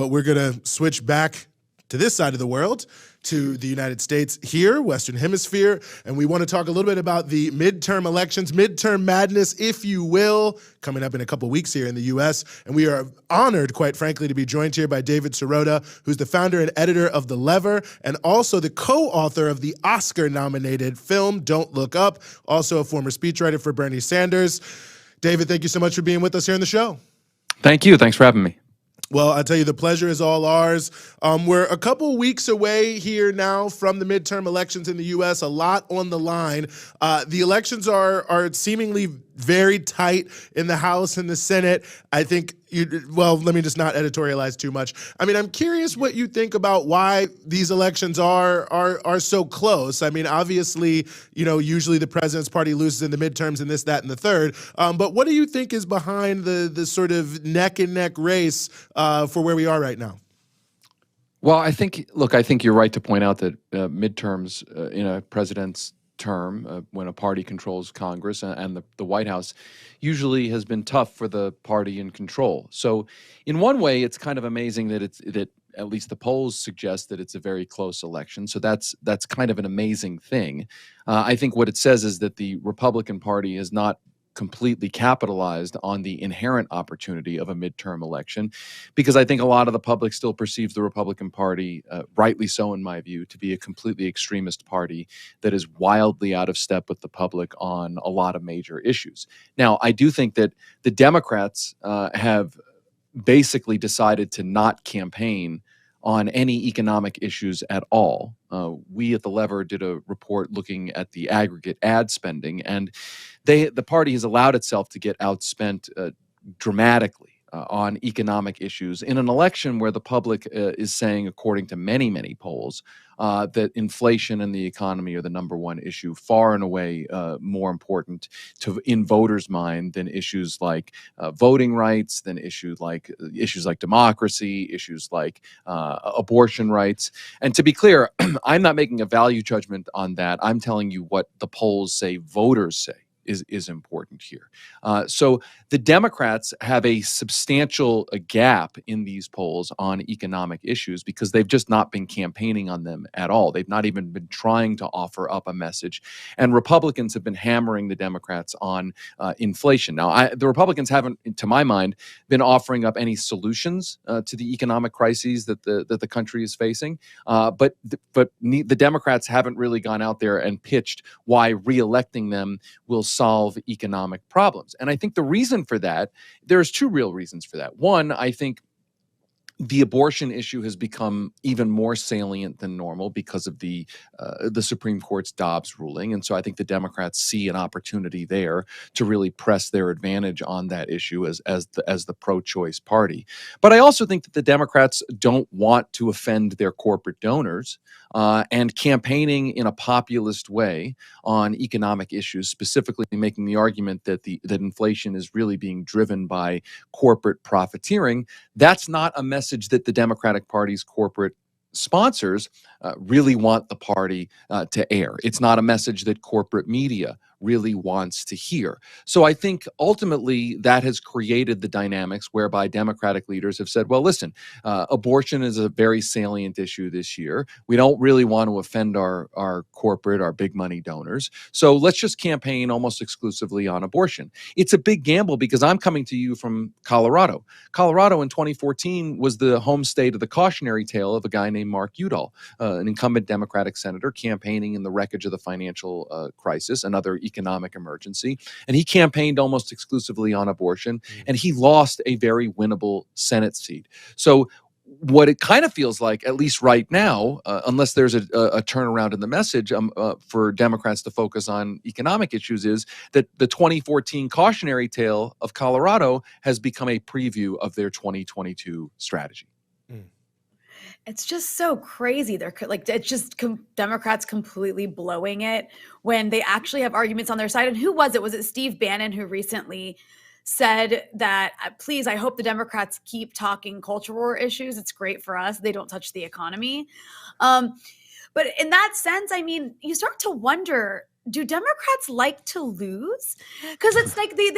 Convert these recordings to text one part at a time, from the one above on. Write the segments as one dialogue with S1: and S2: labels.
S1: but we're going to switch back to this side of the world, to the United States here, Western Hemisphere, and we want to talk a little bit about the midterm elections, midterm madness, if you will, coming up in a couple weeks here in the U.S., and we are honored, quite frankly, to be joined here by David Sirota, who's the founder and editor of The Lever, and also the co-author of the Oscar-nominated film Don't Look Up, also a former speechwriter for Bernie Sanders. David, thank you so much for being with us here on the show.
S2: Thank you. Thanks for having me.
S1: Well, I tell you, the pleasure is all ours. We're a couple weeks away here now from the midterm elections in the U.S., a lot on the line. The elections are seemingly very tight in the House and the Senate. I think, let me just not editorialize too much. I mean, I'm curious what you think about why these elections are so close. I mean, obviously, usually the president's party loses in the midterms and this, that, and the third. But what do you think is behind the sort of neck and neck race for where we are right now?
S2: Well, I think you're right to point out that midterms in a president's term, when a party controls Congress and the White House, usually has been tough for the party in control. So in one way, it's kind of amazing that at least the polls suggest that it's a very close election. So that's kind of an amazing thing. I think what it says is that the Republican Party has not completely capitalized on the inherent opportunity of a midterm election, because I think a lot of the public still perceives the Republican Party, rightly so in my view, to be a completely extremist party that is wildly out of step with the public on a lot of major issues. Now, I do think that the Democrats have basically decided to not campaign on any economic issues at all. We at The Lever did a report looking at the aggregate ad spending, and the party has allowed itself to get outspent dramatically on economic issues in an election where the public is saying, according to many, many polls, that inflation and the economy are the number one issue, far and away more important in voters' mind than issues like voting rights, than issues like democracy, issues like abortion rights. And to be clear, I'm not making a value judgment on that. I'm telling you what the polls say voters say is important here. So the Democrats have a substantial gap in these polls on economic issues because they've just not been campaigning on them at all. They've not even been trying to offer up a message. And Republicans have been hammering the Democrats on inflation. Now, the Republicans haven't, to my mind, been offering up any solutions to the economic crises that the country is facing. But the Democrats haven't really gone out there and pitched why reelecting them will solve economic problems. And I think the reason for that, there's two real reasons for that. One, I think the abortion issue has become even more salient than normal because of the Supreme Court's Dobbs ruling. And so I think the Democrats see an opportunity there to really press their advantage on that issue as the pro-choice party. But I also think that the Democrats don't want to offend their corporate donors, and campaigning in a populist way on economic issues, specifically making the argument that that inflation is really being driven by corporate profiteering, that's not a message that the Democratic Party's corporate sponsors really want the party to air. It's not a message that corporate media really wants to hear. So I think ultimately that has created the dynamics whereby Democratic leaders have said, well, listen, abortion is a very salient issue this year. We don't really want to offend our corporate, our big money donors. So let's just campaign almost exclusively on abortion. It's a big gamble because I'm coming to you from Colorado. Colorado in 2014 was the home state of the cautionary tale of a guy named Mark Udall, an incumbent Democratic senator campaigning in the wreckage of the financial crisis, another economic emergency. And he campaigned almost exclusively on abortion, and he lost a very winnable Senate seat. So what it kind of feels like, at least right now, unless there's a turnaround in the message for Democrats to focus on economic issues, is that the 2014 cautionary tale of Colorado has become a preview of their 2022 strategy.
S3: It's just so crazy. They're like, it's just Democrats completely blowing it when they actually have arguments on their side. And who was it? Was it Steve Bannon who recently said that, please, I hope the Democrats keep talking culture war issues. It's great for us. They don't touch the economy. But in that sense, I mean, you start to wonder, do Democrats like to lose? Because it's like you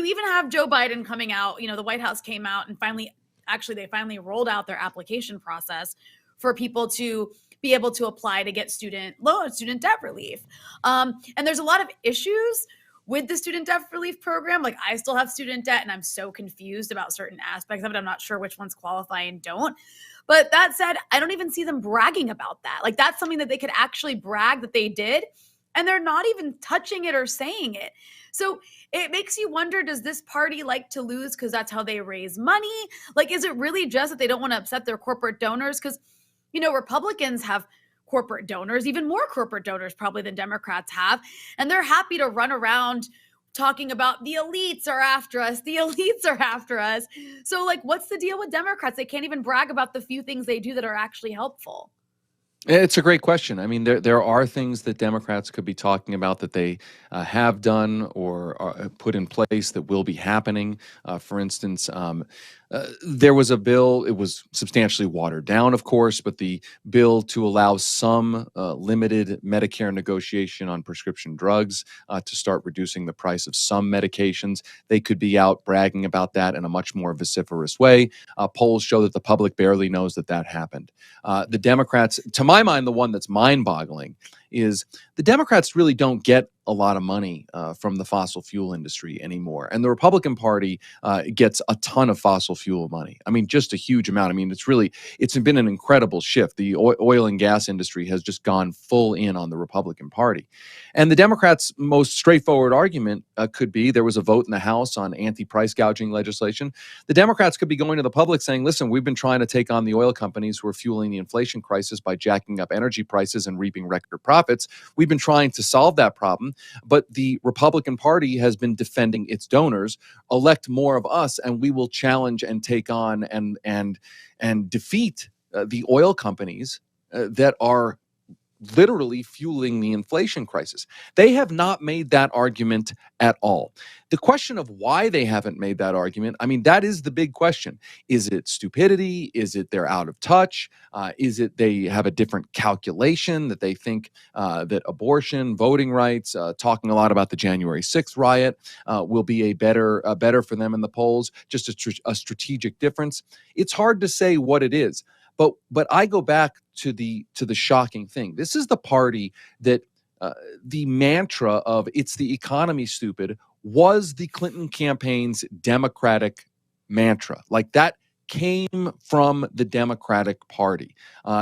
S3: even have Joe Biden coming out, the White House came out and finally actually they finally rolled out their application process for people to be able to apply to get student debt relief. And there's a lot of issues with the student debt relief program. Like, I still have student debt and I'm so confused about certain aspects of it. I'm not sure which ones qualify and don't. But that said, I don't even see them bragging about that. Like, that's something that they could actually brag that they did, and they're not even touching it or saying it. So it makes you wonder, does this party like to lose because that's how they raise money? Like, is it really just that they don't want to upset their corporate donors? Because, Republicans have corporate donors, even more corporate donors probably than Democrats have. And they're happy to run around talking about the elites are after us. The elites are after us. So, like, what's the deal with Democrats? They can't even brag about the few things they do that are actually helpful.
S2: It's a great question. I mean, there are things that Democrats could be talking about that they have done or are put in place that will be happening. For instance, there was a bill. It was substantially watered down, of course, but the bill to allow some limited Medicare negotiation on prescription drugs to start reducing the price of some medications. They could be out bragging about that in a much more vociferous way. Polls show that the public barely knows that that happened. The Democrats, to my mind, the one that's mind-boggling is the Democrats really don't get a lot of money from the fossil fuel industry anymore. And the Republican Party gets a ton of fossil fuel money. I mean, just a huge amount. I mean, it's been an incredible shift. The oil and gas industry has just gone full in on the Republican Party. And the Democrats' most straightforward argument could be there was a vote in the House on anti-price gouging legislation. The Democrats could be going to the public saying, listen, we've been trying to take on the oil companies who are fueling the inflation crisis by jacking up energy prices and reaping record profits. We've been trying to solve that problem, but the Republican Party has been defending its donors. Elect more of us, and we will challenge and take on and defeat the oil companies that are literally fueling the inflation crisis. They have not made that argument at all. The question of why they haven't made that argument, I mean, that is the big question. Is it stupidity? Is it they're out of touch? Is it they have a different calculation that they think that abortion, voting rights, talking a lot about the January 6th riot will be a better for them in the polls, just a strategic difference? It's hard to say what it is. But I go back to the shocking thing. This is the party that the mantra of "it's the economy, stupid" was the Clinton campaign's Democratic mantra. Like, that came from the Democratic Party.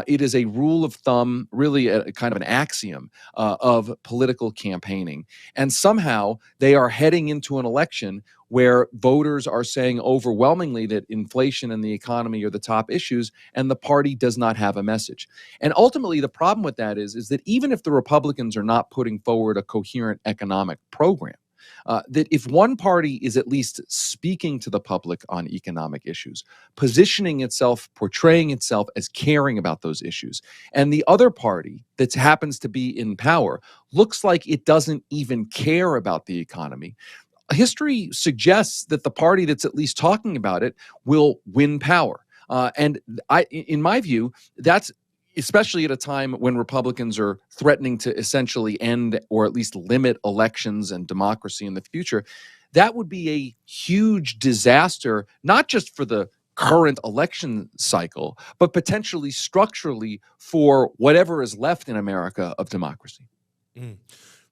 S2: It is a rule of thumb, really a kind of an axiom of political campaigning. And somehow they are heading into an election where voters are saying overwhelmingly that inflation and the economy are the top issues, and the party does not have a message. And ultimately, the problem with that is that even if the Republicans are not putting forward a coherent economic program, that if one party is at least speaking to the public on economic issues, positioning itself, portraying itself as caring about those issues, and the other party that happens to be in power looks like it doesn't even care about the economy, history suggests that the party that's at least talking about it will win power. In my view, that's especially at a time when Republicans are threatening to essentially end or at least limit elections and democracy in the future. That would be a huge disaster, not just for the current election cycle, but potentially structurally for whatever is left in America of democracy.
S1: Mm.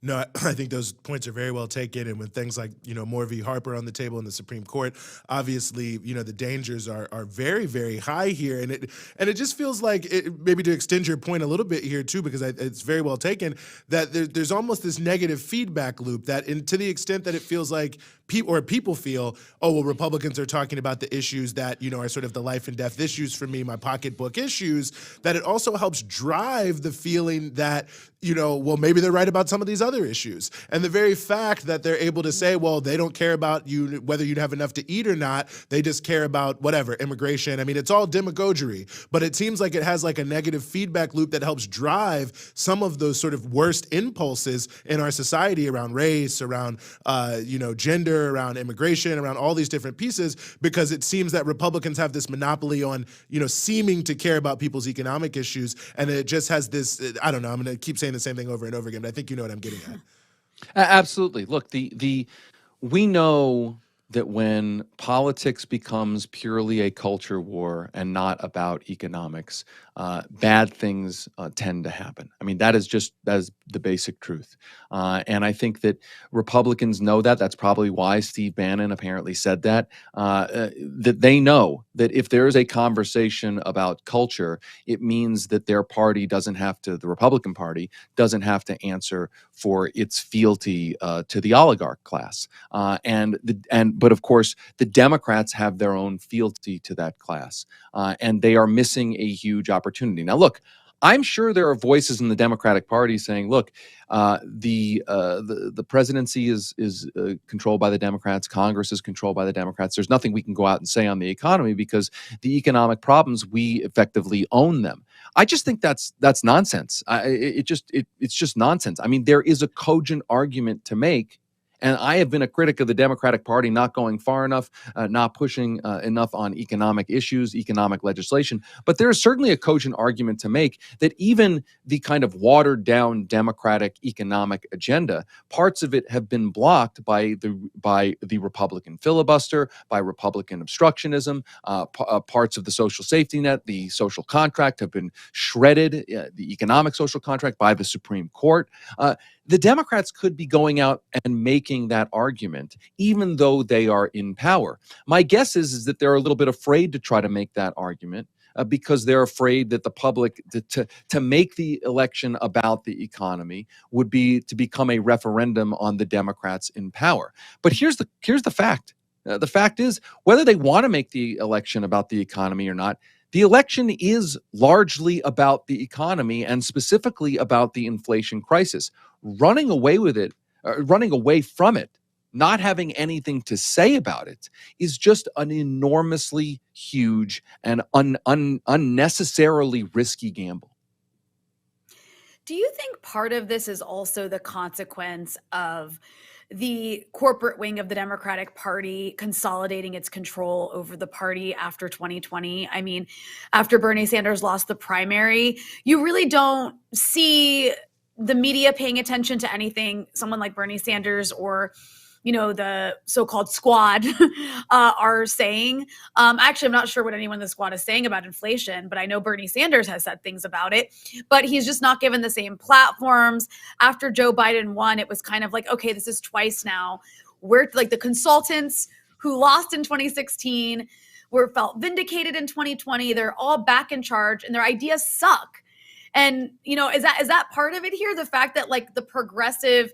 S1: No, I think those points are very well taken. And with things like, Moore v. Harper on the table in the Supreme Court, obviously, the dangers are very, very high here. And it just feels like, maybe to extend your point a little bit here too, because it's very well taken, that there's almost this negative feedback loop that to the extent that it feels like people feel, oh, well, Republicans are talking about the issues that, are sort of the life and death issues for me, my pocketbook issues, that it also helps drive the feeling that, well, maybe they're right about some of these other issues. And the very fact that they're able to say, well, they don't care about you, whether you'd have enough to eat or not, they just care about whatever, immigration. I mean, it's all demagoguery, but it seems like it has like a negative feedback loop that helps drive some of those sort of worst impulses in our society around race, around, gender, around immigration, around all these different pieces, because it seems that Republicans have this monopoly on, seeming to care about people's economic issues. And it just has this, I don't know, I'm going to keep saying the same thing over and over again, but I think you know what I'm getting at.
S2: Absolutely. Look, we know that when politics becomes purely a culture war and not about economics, bad things tend to happen. I mean, that is the basic truth. And I think that Republicans know that. That's probably why Steve Bannon apparently said that. That they know that if there is a conversation about culture, it means that their party doesn't have to, the Republican Party doesn't have to answer for its fealty to the oligarch class. But of course, the Democrats have their own fealty to that class, and they are missing a huge opportunity. Now, look, I'm sure there are voices in the Democratic Party saying, "Look, the presidency is controlled by the Democrats. Congress is controlled by the Democrats. There's nothing we can go out and say on the economy because the economic problems, we effectively own them." I just think that's nonsense. It's just nonsense. I mean, there is a cogent argument to make. And I have been a critic of the Democratic Party not going far enough, not pushing enough on economic issues, economic legislation. But there is certainly a cogent argument to make that even the kind of watered down Democratic economic agenda, parts of it have been blocked by the Republican filibuster, by Republican obstructionism. Parts of the social safety net, the social contract have been shredded, the economic social contract by the Supreme Court. The Democrats could be going out and making that argument, even though they are in power. My guess is that they're a little bit afraid to try to make that argument because they're afraid that the public, to make the election about the economy would be to become a referendum on the Democrats in power. But here's the fact. The fact is, whether they want to make the election about the economy or not, the election is largely about the economy and specifically about the inflation crisis. Running away from it, not having anything to say about it, is just an enormously huge and unnecessarily risky gamble.
S3: Do you think part of this is also the consequence of the corporate wing of the Democratic Party consolidating its control over the party after 2020? I mean, after Bernie Sanders lost the primary, you really don't see the media paying attention to anything someone like Bernie Sanders or the so-called squad are saying. Actually, I'm not sure what anyone in the squad is saying about inflation, but I know Bernie Sanders has said things about it, but he's just not given the same platforms. After Joe Biden won, it was kind of like, okay, this is twice now. We're like the consultants who lost in 2016 felt vindicated in 2020. They're all back in charge and their ideas suck. And, is that part of it here? The fact that like the progressive,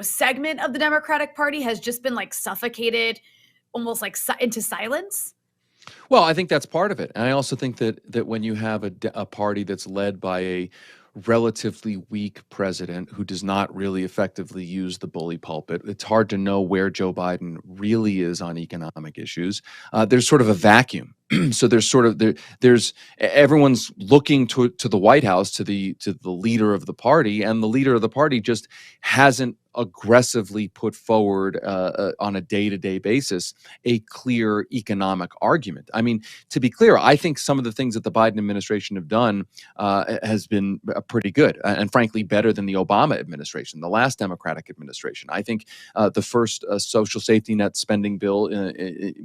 S3: segment of the Democratic Party has just been like suffocated almost like into silence?
S2: Well, I think that's part of it. And I also think that when you have a party that's led by a relatively weak president who does not really effectively use the bully pulpit, it's hard to know where Joe Biden really is on economic issues. There's sort of a vacuum. So there's everyone's looking to the White House, to the leader of the party, and the leader of the party just hasn't aggressively put forward on a day-to-day basis a clear economic argument. I mean, to be clear, I think some of the things that the Biden administration have done has been pretty good and frankly better than the Obama administration, the last Democratic administration. I think the first social safety net spending bill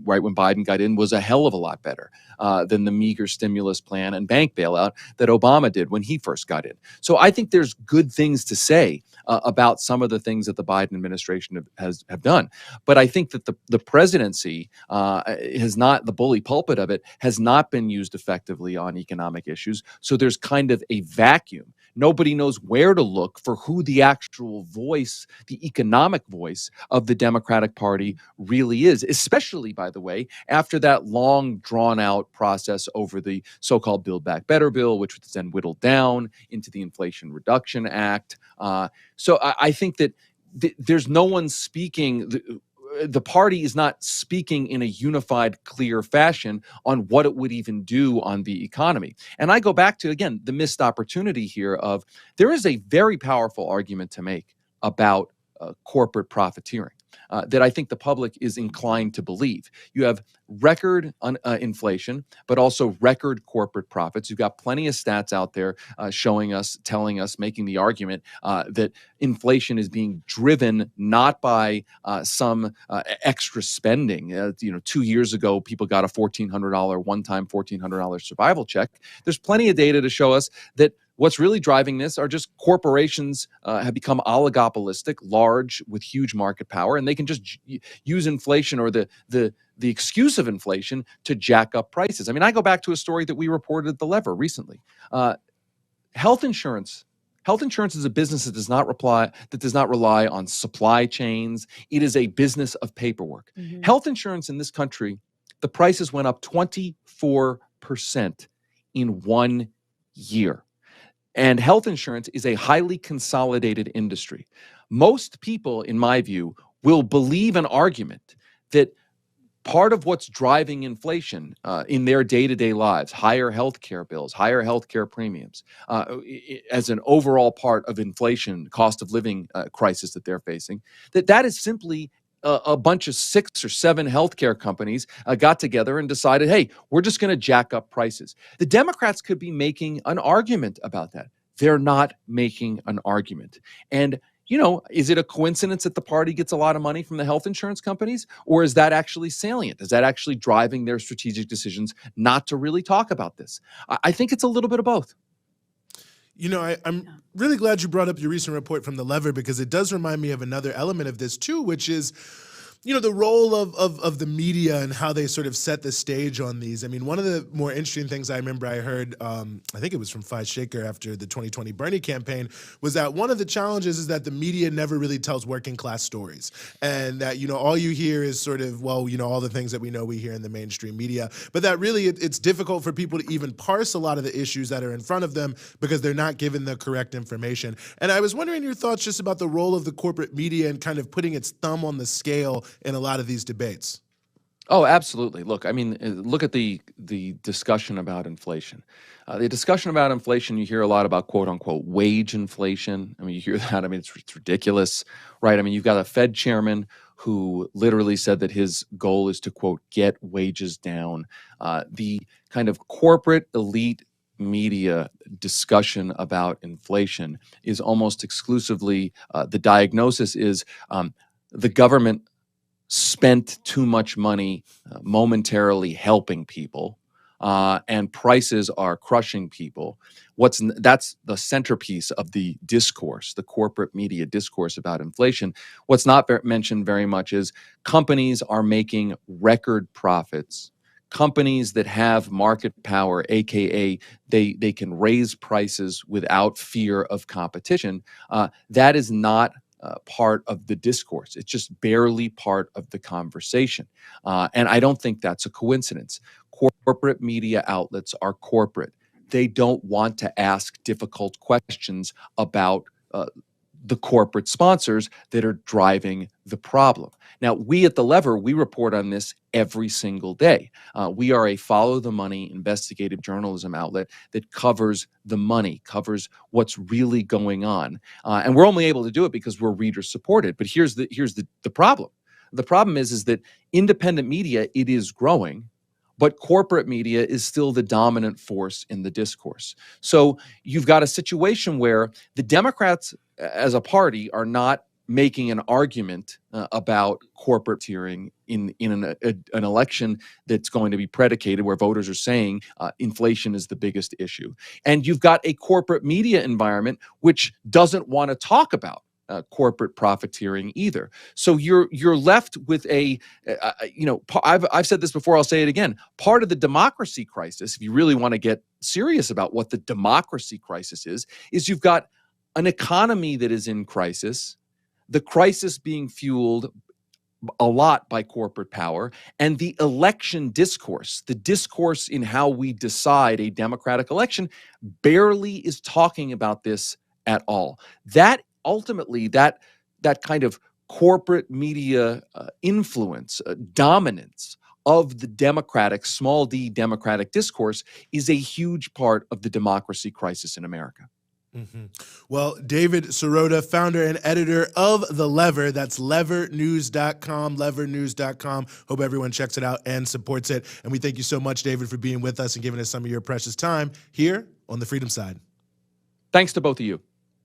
S2: right when Biden got in was a hell of a lot better than the meager stimulus plan and bank bailout that Obama did when he first got in. So I think there's good things to say about some of the things that the Biden administration have done. But I think that the presidency has not, the bully pulpit of it has not been used effectively on economic issues. So there's kind of a vacuum. Nobody knows where to look for who the actual voice, the economic voice of the Democratic Party really is, especially, by the way, after that long drawn out process over the so-called Build Back Better bill, which was then whittled down into the Inflation Reduction Act. So I think that there's no one speaking. The party is not speaking in a unified, clear fashion on what it would even do on the economy. And I go back to, again, the missed opportunity here of there is a very powerful argument to make about corporate profiteering. that I think the public is inclined to believe. You have record inflation, but also record corporate profits. You've got plenty of stats out there showing us, telling us, making the argument that inflation is being driven not by some extra spending. 2 years ago, people got a one-time $1,400 survival check. There's plenty of data to show us that what's really driving this are just corporations have become oligopolistic, large with huge market power, and they can just use inflation or the excuse of inflation to jack up prices. I mean, I go back to a story that we reported at The Lever recently. Health insurance. Health insurance is a business that does not rely on supply chains. It is a business of paperwork.
S3: Mhm.
S2: Health insurance in this country, the prices went up 24% in 1 year. And health insurance is a highly consolidated industry. Most people, in my view, will believe an argument that part of what's driving inflation in their day-to-day lives, higher healthcare bills, higher healthcare premiums, as an overall part of inflation, cost of living crisis that they're facing, that is simply a bunch of 6 or 7 healthcare companies got together and decided, hey, we're just going to jack up prices. The Democrats could be making an argument about that. They're not making an argument. And is it a coincidence that the party gets a lot of money from the health insurance companies? Or is that actually salient? Is that actually driving their strategic decisions not to really talk about this? I think it's a little bit of both.
S1: I'm really glad you brought up your recent report from The Lever, because it does remind me of another element of this too, which is the role of the media and how they sort of set the stage on these. I mean, one of the more interesting things I remember I heard, I think it was from Faiz Shaker after the 2020 Bernie campaign, was that one of the challenges is that the media never really tells working class stories. And that, all you hear is sort of, all the things that we hear in the mainstream media. But that really, it's difficult for people to even parse a lot of the issues that are in front of them because they're not given the correct information. And I was wondering your thoughts just about the role of the corporate media and kind of putting its thumb on the scale in a lot of these debates.
S2: Oh, absolutely. Look, I mean, look at the discussion about inflation. The discussion about inflation, you hear a lot about quote unquote wage inflation. I mean, you hear that. I mean, it's ridiculous, right? I mean, you've got a Fed chairman who literally said that his goal is to quote get wages down. The kind of corporate elite media discussion about inflation is almost exclusively the diagnosis is the government spent too much money momentarily helping people, and prices are crushing people. That's the centerpiece of the discourse, the corporate media discourse about inflation. What's not mentioned very much is companies are making record profits. Companies that have market power, aka they can raise prices without fear of competition. That is not part of the discourse. It's just barely part of the conversation. And I don't think that's a coincidence. Corporate media outlets are corporate. They don't want to ask difficult questions about the corporate sponsors that are driving the problem. Now, we at The Lever, we report on this every single day. We are a follow the money investigative journalism outlet that covers the money, covers what's really going on. And we're only able to do it because we're reader supported. But here's the problem. The problem is that independent media, it is growing, but corporate media is still the dominant force in the discourse. So you've got a situation where the Democrats as a party are not making an argument about corporate tiering in an election that's going to be predicated where voters are saying inflation is the biggest issue. And you've got a corporate media environment which doesn't want to talk about corporate profiteering either. So you're left with I've said this before, I'll say it again. Part of the democracy crisis, if you really want to get serious about what the democracy crisis is you've got an economy that is in crisis, the crisis being fueled a lot by corporate power, and the election discourse, the discourse in how we decide a democratic election, barely is talking about this at all. That ultimately, that kind of corporate media influence, dominance of the democratic, small d democratic discourse is a huge part of the democracy crisis in America.
S1: Well, David Sirota, founder and editor of The Lever. That's levernews.com, levernews.com. Hope everyone checks it out and supports it. And we thank you so much, David, for being with us and giving us some of your precious time here on The Freedom Side.
S2: Thanks to both of you.